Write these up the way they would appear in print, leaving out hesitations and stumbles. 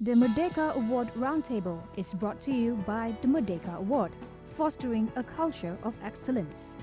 The Merdeka Award Roundtable is brought to you by the Merdeka Award, fostering a culture of excellence.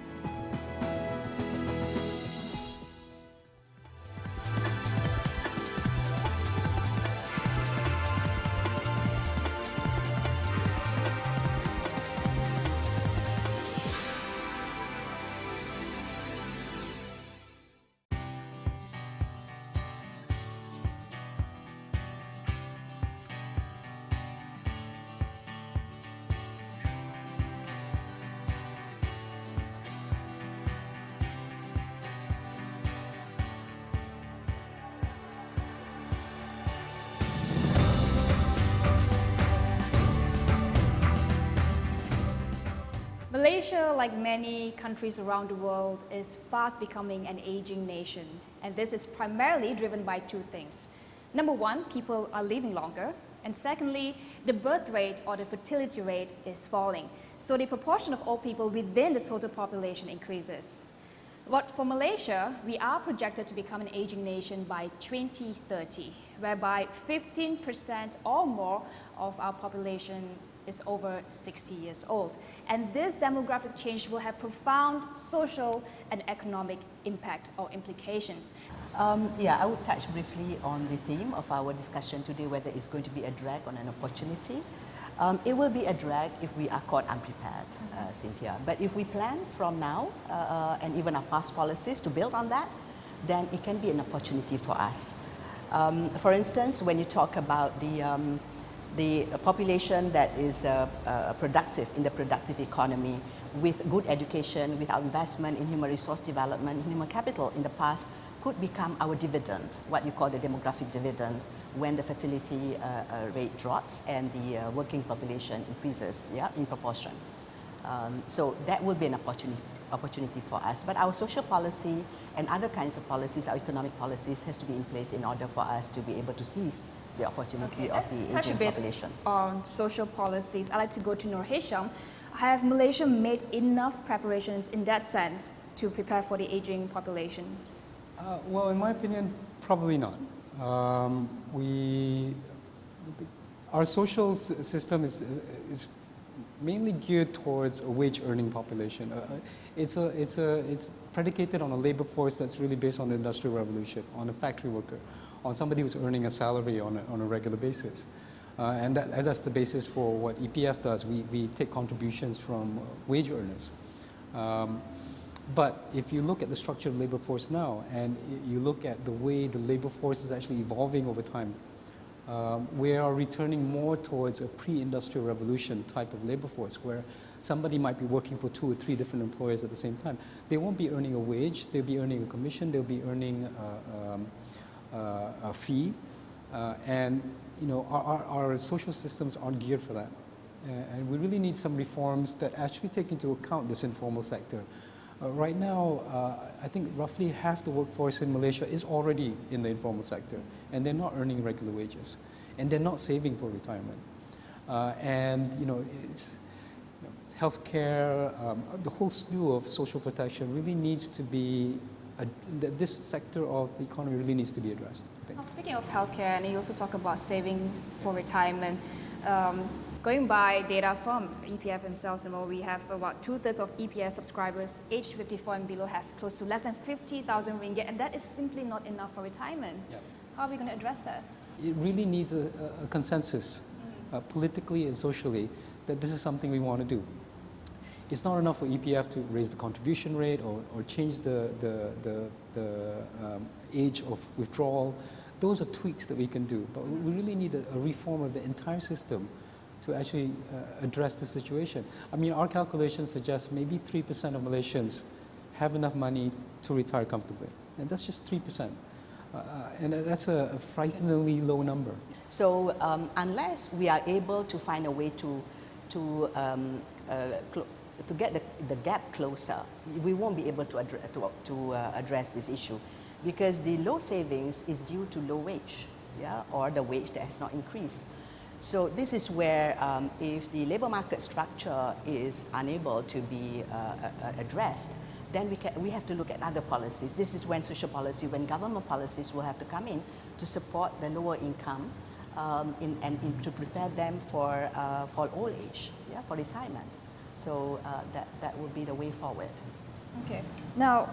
Malaysia, like many countries around the world, is fast becoming an aging nation. And this is primarily driven by two things. Number one, people are living longer. And secondly, the birth rate or the fertility rate is falling. So the proportion of old people within the total population increases. But for Malaysia, we are projected to become an aging nation by 2030, whereby 15% or more of our population is over 60 years old. And this demographic change will have profound social and economic impact or implications. I would touch briefly on the theme of our discussion today, whether it's going to be a drag or an opportunity. It will be a drag if we are caught unprepared, Cynthia. But if we plan from now and even our past policies to build on that, then it can be an opportunity for us. For instance, when you talk about the population that is productive in the productive economy with good education, with our investment in human resource development, human capital in the past could become our dividend, what you call the demographic dividend, when the fertility rate drops and the working population increases in proportion. So that will be an opportunity for us. But our social policy and other kinds of policies, our economic policies, has to be in place in order for us to be able to seize the opportunity of the aging population. On social policies, I'd like to go to Nur Hisham. Have Malaysia made enough preparations in that sense to prepare for the aging population? Well, in my opinion, probably not. Our social system is mainly geared towards a wage earning population. It's predicated on a labor force that's really based on the Industrial Revolution, on a factory worker, on somebody who's earning a salary on a regular basis. And that's the basis for what EPF does. We take contributions from wage earners. But if you look at the structure of the labor force now, and you look at the way the labor force is actually evolving over time, we are returning more towards a pre-industrial revolution type of labor force, where somebody might be working for 2 or 3 different employers at the same time. They won't be earning a wage, they'll be earning a commission, they'll be earning a fee, and our social systems aren't geared for that. And we really need some reforms that actually take into account this informal sector. Right now, I think roughly half the workforce in Malaysia is already in the informal sector, and they're not earning regular wages, and they're not saving for retirement. It's healthcare, the whole slew of social protection really needs to be. This sector of the economy really needs to be addressed, I think. Speaking of healthcare, and you also talk about saving for retirement. Going by data from EPF themselves, we have about 2/3 of EPF subscribers aged 54 and below have close to less than 50,000 ringgit, and that is simply not enough for retirement. Yep. How are we going to address that? It really needs a consensus, politically and socially, that this is something we want to do. It's not enough for EPF to raise the contribution rate or change the age of withdrawal. Those are tweaks that we can do, but we really need a reform of the entire system to actually address the situation. I mean, our calculations suggest maybe 3% of Malaysians have enough money to retire comfortably, and that's just 3%. And that's a frighteningly low number. So unless we are able to find a way to get the gap closer, we won't be able to address this issue, because the low savings is due to low wage, or the wage that has not increased. So this is where if the labor market structure is unable to be addressed, then we have to look at other policies. This is when social policy, when government policies will have to come in to support the lower income to prepare them for old age, yeah, for retirement. So that would be the way forward. Okay. Now,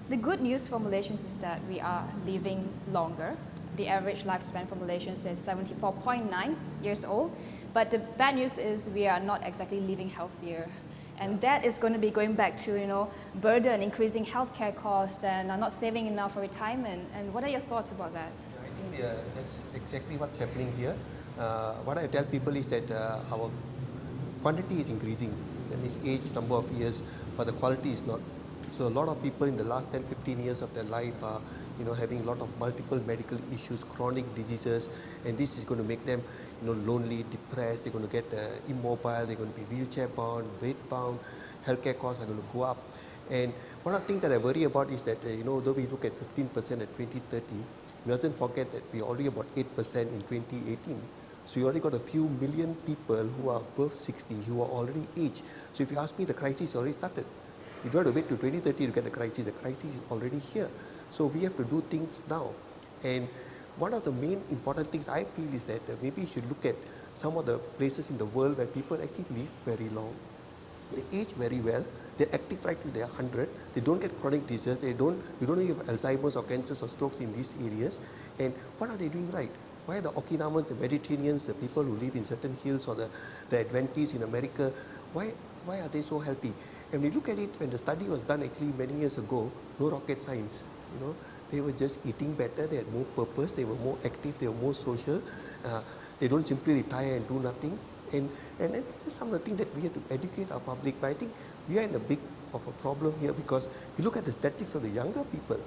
the good news for Malaysians is that we are living longer. The average lifespan for Malaysians is 74.9 years old. But the bad news is we are not exactly living healthier. And that is going to be going back to, burden, increasing healthcare costs, and not saving enough for retirement. And what are your thoughts about that? I think that's exactly what's happening here. What I tell people is that our quantity is increasing, that means age, number of years, but the quality is not. So a lot of people in the last 10, 15 years of their life are having a lot of multiple medical issues, chronic diseases, and this is going to make them lonely, depressed, they're going to get immobile, they're going to be wheelchair bound, bed bound, healthcare costs are going to go up. And one of the things that I worry about is that though we look at 15% at 2030, we mustn't forget that we're already about 8% in 2018. So you already got a few million people who are above 60 who are already aged. So if you ask me, the crisis already started. You don't have to wait to 2030 to get the crisis. The crisis is already here. So we have to do things now. And one of the main important things I feel is that maybe you should look at some of the places in the world where people actually live very long. They age very well. They're active right till they're 100. They don't get chronic diseases. You don't have Alzheimer's or cancers or strokes in these areas. And what are they doing right? Why are the Okinawans, the Mediterraneans, the people who live in certain hills, or the Adventists in America, why are they so healthy? And we look at it, when the study was done actually many years ago, no rocket science. They were just eating better, they had more purpose, they were more active, they were more social. They don't simply retire and do nothing. And that's some of the things that we have to educate our public. But I think we are in a big of a problem here, because you look at the statistics of the younger people.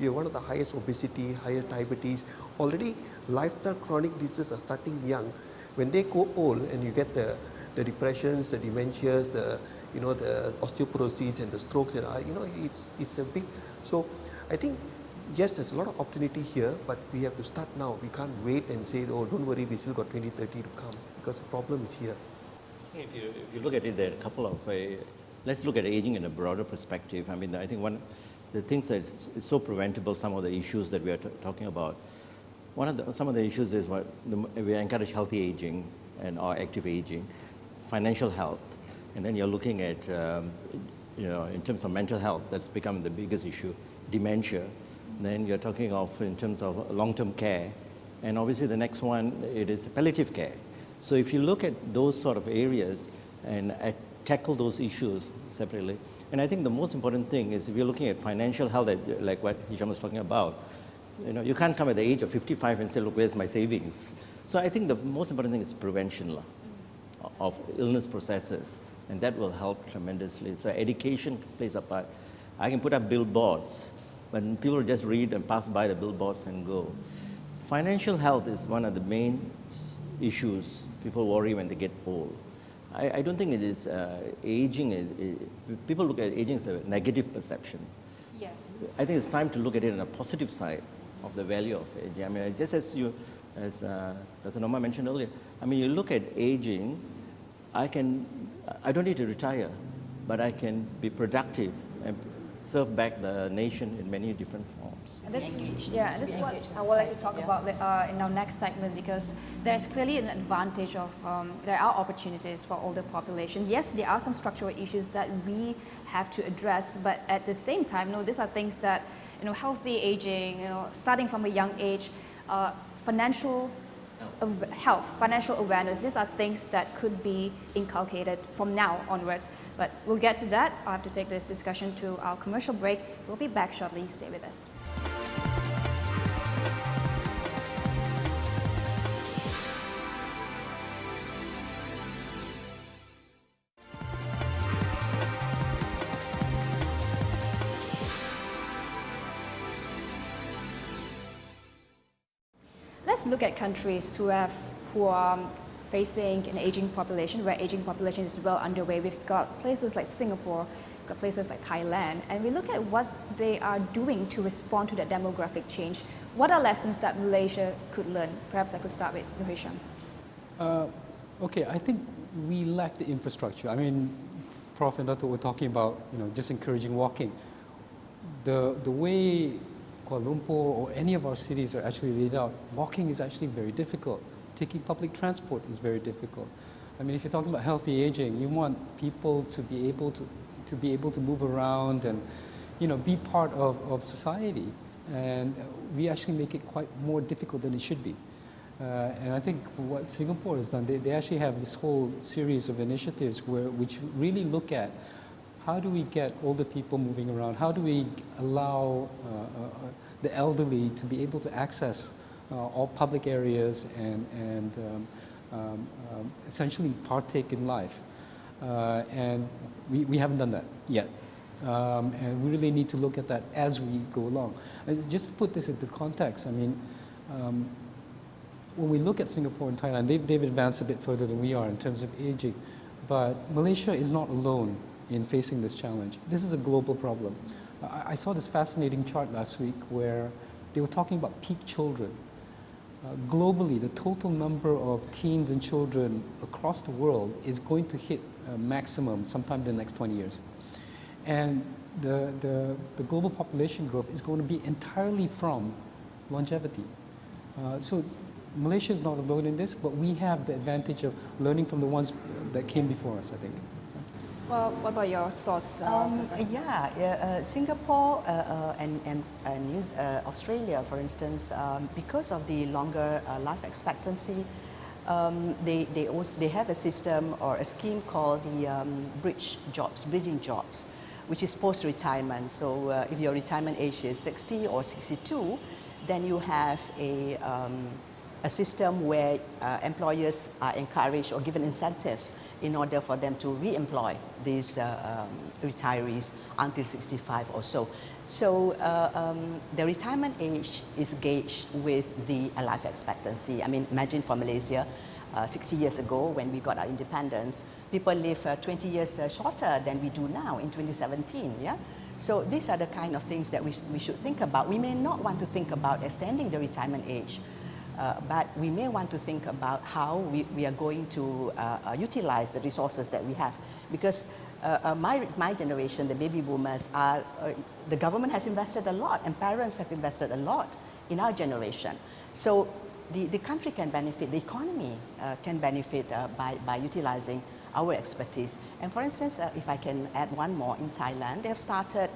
We have one of the highest obesity, highest diabetes. Already lifestyle chronic diseases are starting young. When they go old and you get the depressions, the dementias, the osteoporosis and the strokes, and it's a big. So I think yes, there's a lot of opportunity here, but we have to start now. We can't wait and say, oh, don't worry, we still got 2030 to come, because the problem is here. If you look at it, there are a couple of let's look at aging in a broader perspective. I mean, I think the things that is so preventable, some of the issues that we are talking about. Some of the issues is we encourage healthy aging or active aging, financial health, and then you're looking at in terms of mental health, that's become the biggest issue, dementia. Then you're talking of in terms of long-term care, and obviously the next one, it is palliative care. So if you look at those sort of areas and tackle those issues separately, and I think the most important thing is if you're looking at financial health, like what Hisham was talking about, you can't come at the age of 55 and say, look, where's my savings? So I think the most important thing is prevention of illness processes, and that will help tremendously. So education plays a part. I can put up billboards, but people just read and pass by the billboards and go. Financial health is one of the main issues people worry when they get old. I don't think it is aging. People look at aging as a negative perception. Yes. I think it's time to look at it in a positive side of the value of aging. I mean, just as Dr. Norma mentioned earlier, I mean, you look at aging, I don't need to retire, but I can be productive and serve back the nation in many different forms. This is what I would like to talk about in our next segment, because there's clearly an advantage of, there are opportunities for older population. Yes, there are some structural issues that we have to address, but at the same time, these are things that, healthy aging, starting from a young age, financial health, financial awareness, these are things that could be inculcated from now onwards. But we'll get to that. I'll have to take this discussion to our commercial break. We'll be back shortly. Stay with us. Let's look at countries who are facing an aging population, where aging population is well underway. We've got places like Singapore, we've got places like Thailand, and we look at what they are doing to respond to that demographic change. What are lessons that Malaysia could learn? Perhaps I could start with Hisham. Okay, I think we lack the infrastructure. I mean, Prof and Dr. were talking about, just encouraging walking. The way Kuala Lumpur or any of our cities are actually laid out, walking is actually very difficult. Taking public transport is very difficult. I mean, if you're talking about healthy aging, you want people to be able to move around and, be part of society. And we actually make it quite more difficult than it should be. And I think what Singapore has done, they actually have this whole series of initiatives which really look at how do we get older people moving around? How do we allow the elderly to be able to access all public areas and essentially partake in life? And we haven't done that yet. And we really need to look at that as we go along. And just to put this into context, I mean, when we look at Singapore and Thailand, they've advanced a bit further than we are in terms of aging. But Malaysia is not alone in facing this challenge. This is a global problem. I saw this fascinating chart last week where they were talking about peak children. Globally, the total number of teens and children across the world is going to hit a maximum sometime in the next 20 years. And the global population growth is going to be entirely from longevity. So Malaysia is not alone in this, but we have the advantage of learning from the ones that came before us, I think. Well, what about your thoughts? Singapore and Australia, for instance, because of the longer life expectancy, they have a system or a scheme called the bridging jobs, which is post-retirement. So if your retirement age is 60 or 62, then you have a system where employers are encouraged or given incentives in order for them to re-employ these retirees until 65 or so. So the retirement age is gauged with the life expectancy. I mean, imagine for Malaysia, 60 years ago when we got our independence, people live 20 years shorter than we do now in 2017, yeah? So these are the kind of things that we should think about. We may not want to think about extending the retirement age, but we may want to think about how we are going to utilize the resources that we have. Because my generation, the baby boomers, the government has invested a lot and parents have invested a lot in our generation. So the country can benefit, the economy can benefit by utilizing our expertise. And for instance, if I can add one more, in Thailand, they have started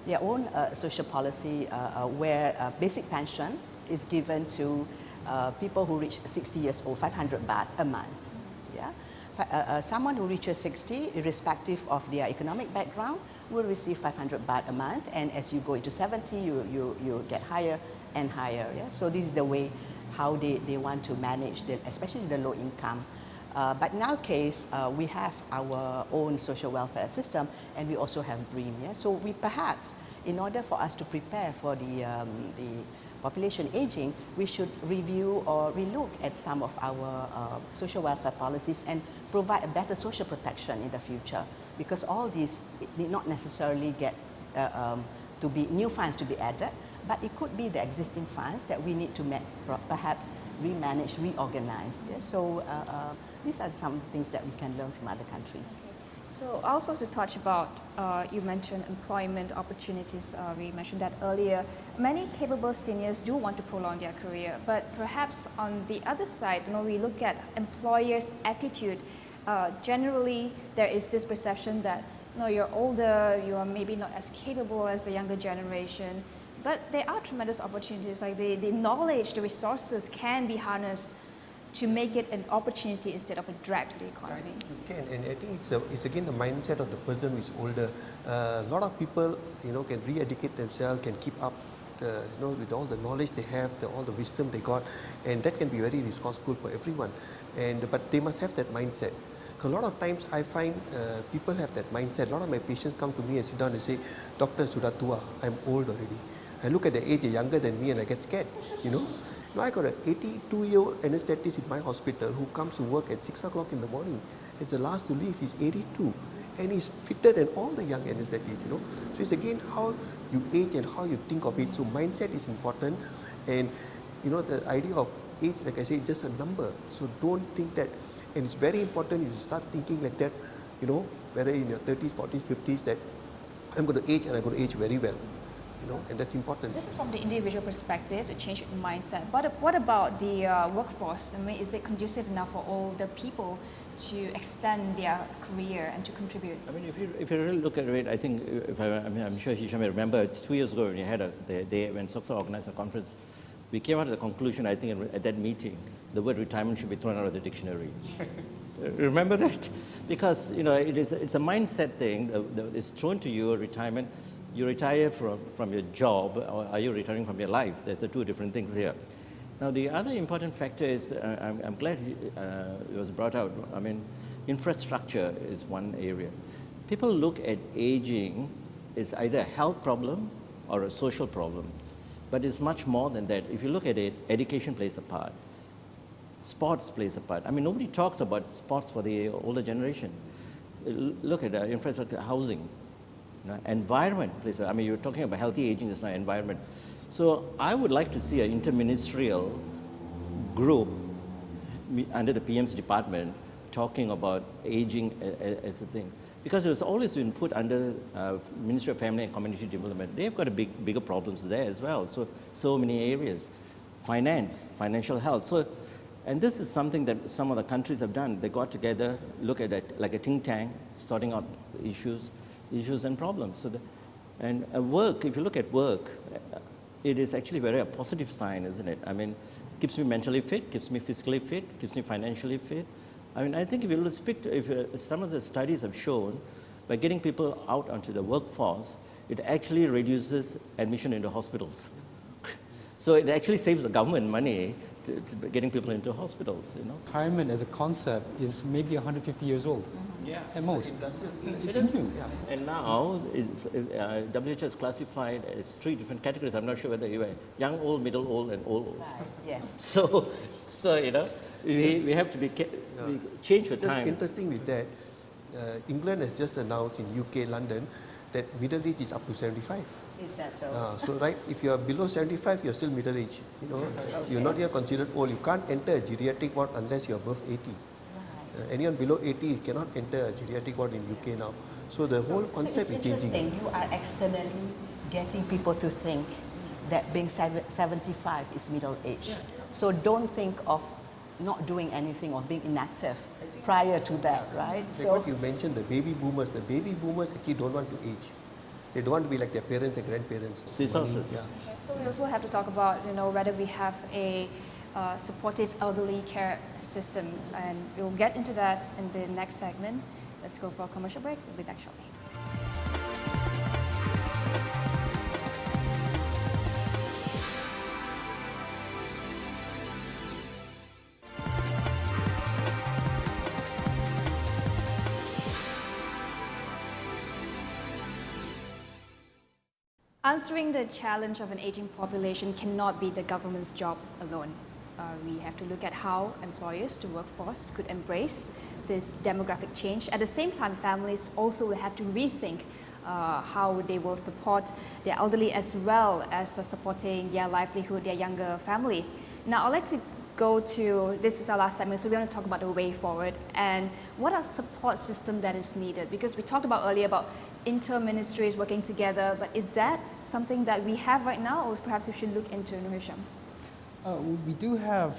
their own social policy where basic pension is given to people who reach 60 years old, 500 baht a month. Yeah? Someone who reaches 60, irrespective of their economic background, will receive 500 baht a month, and as you go into 70, you get higher and higher. Yeah? So this is the way how they want to manage, especially the low income. But in our case, we have our own social welfare system, and we also have BREAM. Yeah? So we perhaps, in order for us to prepare for the population aging, we should review or relook at some of our social welfare policies and provide a better social protection in the future. Because all these need not necessarily get to be new funds to be added, but it could be the existing funds that we need to perhaps remanage, reorganize. Yeah? So these are some things that we can learn from other countries. So also to touch about, you mentioned employment opportunities, we mentioned that earlier. Many capable seniors do want to prolong their career, but perhaps on the other side, we look at employers' attitude. Generally, there is this perception that you're older, you are maybe not as capable as the younger generation, but there are tremendous opportunities, like the knowledge, the resources can be harnessed to make it an opportunity instead of a drag to the economy. You can, and I think it's again the mindset of the person who is older. A lot of people, can re-educate themselves, can keep up, with all the knowledge they have, all the wisdom they got, and that can be very resourceful for everyone. But they must have that mindset. Because a lot of times I find people have that mindset. A lot of my patients come to me and sit down and say, "Doctor, sudah tua, I'm old already." I look at the age, they're younger than me, and I get scared, Now I got an 82-year-old anesthetist in my hospital who comes to work at 6 o'clock in the morning. It's the last to leave. He's 82. And he's fitter than all the young anesthetists, So it's again how you age and how you think of it. So mindset is important. And, the idea of age, like I say, is just a number. So don't think that. And it's very important you start thinking like that, whether in your 30s, 40s, 50s, that I'm going to age and I'm going to age very well. and that's important. This is from the individual perspective, the change in mindset. But what about the workforce? I mean, is it conducive enough for all the people to extend their career and to contribute? I mean, if you really look at it, I think, I'm sure Hisham may remember, 2 years ago when we had when SOXA organized a conference, we came out of the conclusion, I think, at that meeting, the word retirement should be thrown out of the dictionary. Remember that? Because, it's a mindset thing. It's thrown to you, retirement. You retire from your job, or are you retiring from your life? There's the two different things here. Now, the other important factor is, I'm glad it was brought out. I mean, infrastructure is one area. People look at aging as either a health problem or a social problem, but it's much more than that. If you look at it, education plays a part. Sports plays a part. I mean, nobody talks about sports for the older generation. Look at infrastructure, housing, environment plays a part. I mean, you're talking about healthy aging, it's not environment. So I would like to see an interministerial group under the PM's department talking about aging as a thing. Because it was always been put under Ministry of Family and Community Development. They've got bigger problems there as well. So many areas. Finance, financial health. And this is something that some of the countries have done. They got together, look at it like a think tank, sorting out issues and problems. And work, if you look at work, it is actually a positive sign, isn't it? I mean, keeps me mentally fit, keeps me physically fit, keeps me financially fit. I mean, I think if you speak to, some of the studies have shown, by getting people out onto the workforce, it actually reduces admission into hospitals. So it actually saves the government money to getting people into hospitals, Retirement as a concept is maybe 150 years old. Yeah. At most. It's new. And now, WHO has classified as 3 different categories. I'm not sure whether you were young, old, middle old, and old. Right. Yes. So we have to be change with time. Just interesting with that, England has just announced in UK, London, that middle age is up to 75. Is that so? So right, if you are below 75, you're still middle age. You're not yet considered old. You can't enter a geriatric ward unless you're above 80. Anyone below 80 cannot enter a geriatric ward in UK now. So the whole concept is changing. You are externally getting people to think that being 75 is middle age. So don't think of not doing anything or being inactive prior to that, right? Like what you mentioned, the baby boomers actually don't want to age. They don't want to be like their parents and grandparents. Resources. Yeah. So we also have to talk about, whether we have a supportive elderly care system, and we'll get into that in the next segment. Let's go for a commercial break. We'll be back shortly. Answering the challenge of an aging population cannot be the government's job alone. We have to look at how employers, the workforce, could embrace this demographic change. At the same time, families also will have to rethink how they will support their elderly as well as supporting their livelihood, their younger family. Now, I'd like to go to, this is our last segment, so we want to talk about the way forward and what are support system that is needed, because we talked about earlier about inter-ministries working together, but is that something that we have right now, or perhaps we should look into, Hisham? We do have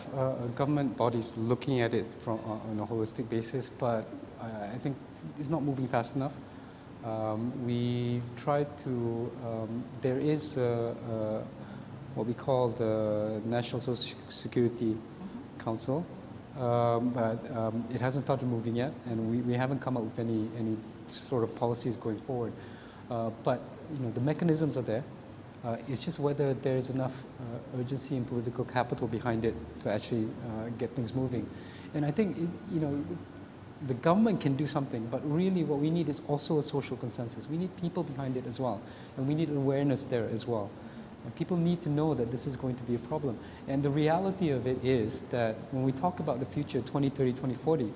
government bodies looking at it on a holistic basis, but I think it's not moving fast enough. We've tried to, there is what we call the National Social Security Council, but it hasn't started moving yet, and we haven't come up with any sort of policies going forward. But the mechanisms are there. It's just whether there's enough urgency and political capital behind it to actually get things moving. And I think the government can do something, but really what we need is also a social consensus. We need people behind it as well, and we need awareness there as well. And people need to know that this is going to be a problem. And the reality of it is that when we talk about the future, 2030, 2040,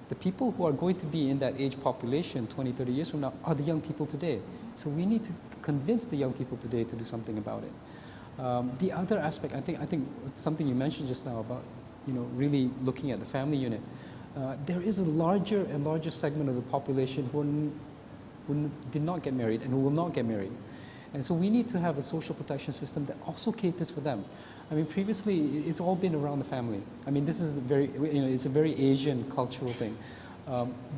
the people who are going to be in that age population 20, 30 years from now are the young people today. So we need to convince the young people today to do something about it. The other aspect, I think something you mentioned just now about, really looking at the family unit. There is a larger and larger segment of the population who did not get married and who will not get married. And so we need to have a social protection system that also caters for them. I mean, previously, it's all been around the family. I mean, this is it's a very Asian cultural thing.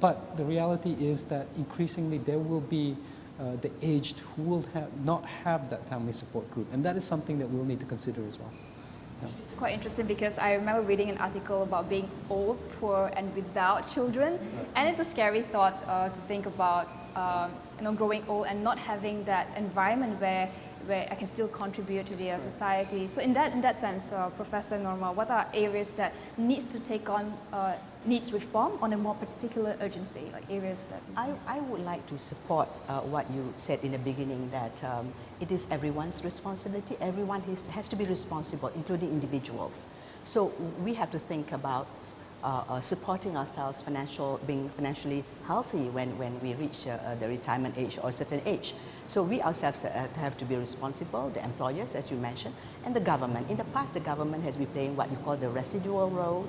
But the reality is that increasingly there will be the aged who will not have that family support group. And that is something that we'll need to consider as well. Yeah. It's quite interesting because I remember reading an article about being old, poor, and without children, and it's a scary thought to think about, growing old and not having that environment where I can still contribute to the society. So in that sense, Professor Norma, what are areas that needs to take on needs reform on a more particular urgency, like areas that... I would like to support what you said in the beginning, that it is everyone's responsibility. Everyone has to be responsible, including individuals. So we have to think about supporting ourselves, being financially healthy when we reach the retirement age or a certain age. So we ourselves have to be responsible, the employers, as you mentioned, and the government. In the past, the government has been playing what you call the residual role,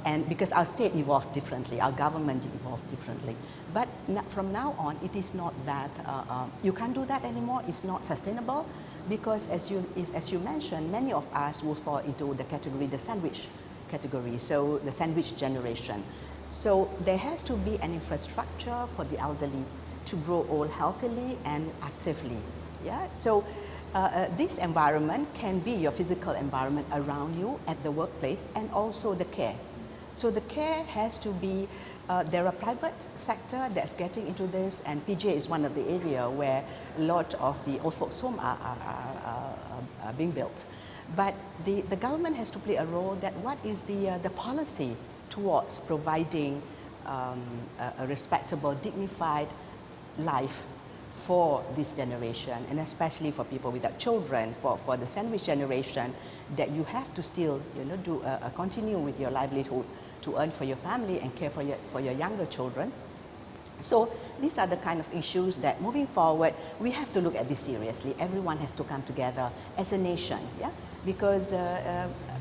and because our state evolved differently, our government evolved differently. But from now on, it is not that, you can't do that anymore, it's not sustainable, because as you mentioned, many of us will fall into the category, the sandwich category, so the sandwich generation. So there has to be an infrastructure for the elderly to grow old healthily and actively. Yeah? So this environment can be your physical environment around you at the workplace, and also the care. So the care has to be, there are private sector that's getting into this, and PJ is one of the area where a lot of the old folks home are being built. But the government has to play a role, that what is the policy towards providing a respectable, dignified life for this generation, and especially for people without children, for the sandwich generation, that you have to still do continue with your livelihood to earn for your family and care for your younger children. So these are the kind of issues that moving forward, we have to look at this seriously. Everyone has to come together as a nation, yeah? Because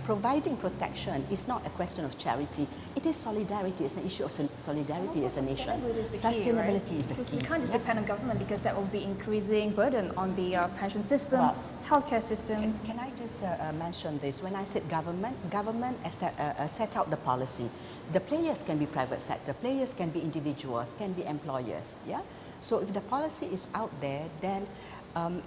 providing protection is not a question of charity, it is solidarity. It's an issue of solidarity as a nation. Sustainability is the key, because we can't just depend on government, because that will be increasing burden on the pension system, healthcare system. Can I just mention this? When I said government has set out the policy. The players can be private sector, players can be individuals, can be employers. Yeah. So if the policy is out there, then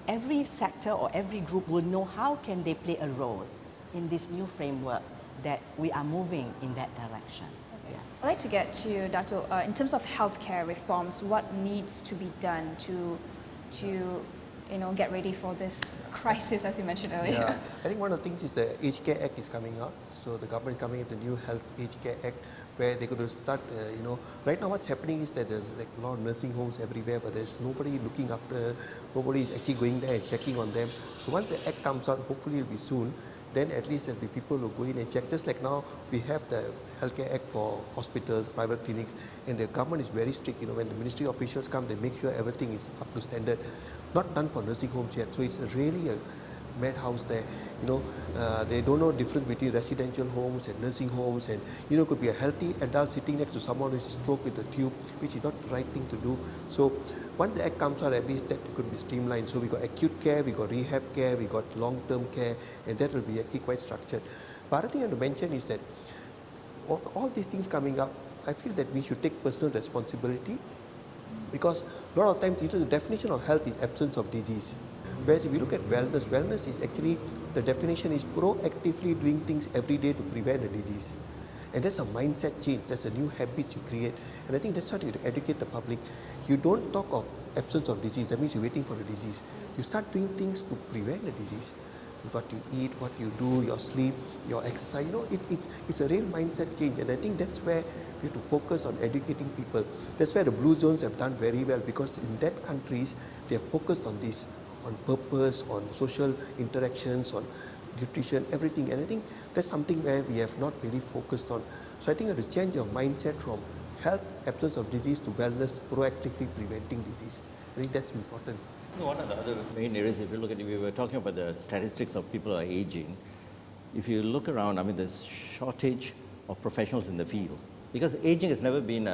every sector or every group will know how can they play a role in this new framework that we are moving in that direction. Okay. Yeah. I'd like to get to Dato, in terms of healthcare reforms, what needs to be done to get ready for this crisis, as you mentioned earlier? Yeah. I think one of the things is the Aged Care Act is coming out. So the government is coming with the new Health Aged Care Act, where they're going to start, right now what's happening is that there's like a lot of nursing homes everywhere, but there's nobody looking after, nobody is actually going there and checking on them. So once the act comes out, hopefully it'll be soon, then at least there'll be people who go in and check. Just like now, we have the Healthcare Act for hospitals, private clinics, and the government is very strict. When the ministry officials come, they make sure everything is up to standard. Not done for nursing homes yet, so it's really a madhouse there. They don't know difference between residential homes and nursing homes, and could be a healthy adult sitting next to someone with a stroke with a tube, which is not the right thing to do. So once the act comes out, at least that could be streamlined. So we got acute care, we got rehab care, we got long-term care, and that will be actually quite structured. But other thing I want to mention is that all these things coming up, I feel that we should take personal responsibility, because a lot of times, the definition of health is absence of disease. Whereas if you look at wellness, wellness is actually, the definition is proactively doing things every day to prevent a disease. And that's a mindset change, that's a new habit you create. And I think that's how you educate the public. You don't talk of absence of disease, that means you're waiting for a disease. You start doing things to prevent a disease. What you eat, what you do, your sleep, your exercise, it's a real mindset change. And I think that's where we have to focus on educating people. That's where the blue zones have done very well, because in that countries, they have focused on this, on purpose, on social interactions, on nutrition, everything. And I think that's something where we have not really focused on. So I think you have to change your mindset from health, absence of disease, to wellness, proactively preventing disease. I think that's important. One of the other main areas, if you look at it, we were talking about the statistics of people who are aging. If you look around, there's shortage of professionals in the field, because aging has never been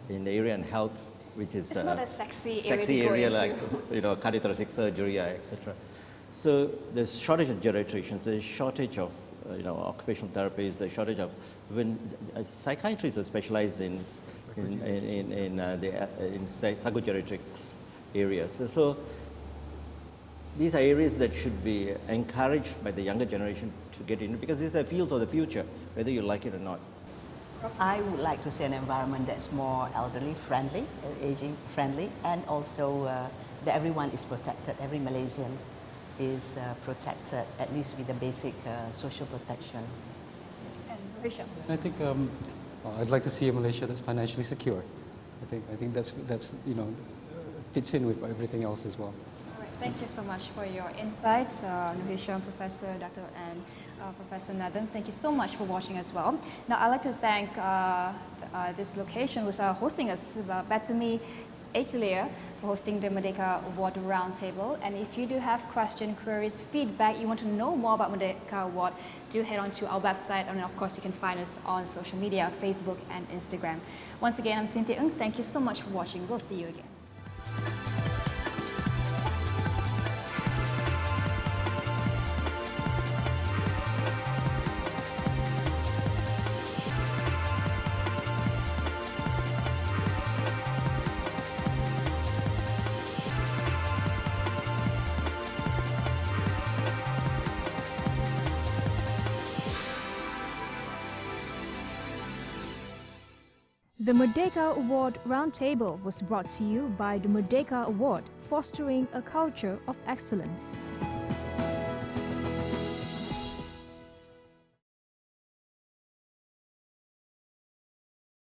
in the area in health which is It's not a sexy area to sexy go area into. like cardiothoracic surgery, etc. So there's shortage of geriatricians, there's shortage of occupational therapists, there's shortage of when psychiatrists are specialized in psychogeriatrics areas. So these are areas that should be encouraged by the younger generation to get into, because these are the fields of the future, whether you like it or not. I would like to see an environment that's more elderly friendly, aging friendly, and also that everyone is protected. Every Malaysian is protected, at least with the basic social protection. And Malaysia. I think I'd like to see a Malaysia that's financially secure. I think that's fits in with everything else as well. All right. Thank you so much for your insights, Nuhishan, Professor, Dr. and Professor Nathan. Thank you so much for watching as well. Now, I'd like to thank this location who's hosting us, Batumi Atelier, for hosting the Merdeka Award Roundtable. And if you do have questions, queries, feedback, you want to know more about Merdeka Award, do head on to our website, and of course you can find us on social media, Facebook and Instagram. Once again, I'm Cynthia Ng. Thank you so much for watching. We'll see you again. The Merdeka Award Roundtable was brought to you by the Merdeka Award, fostering a culture of excellence.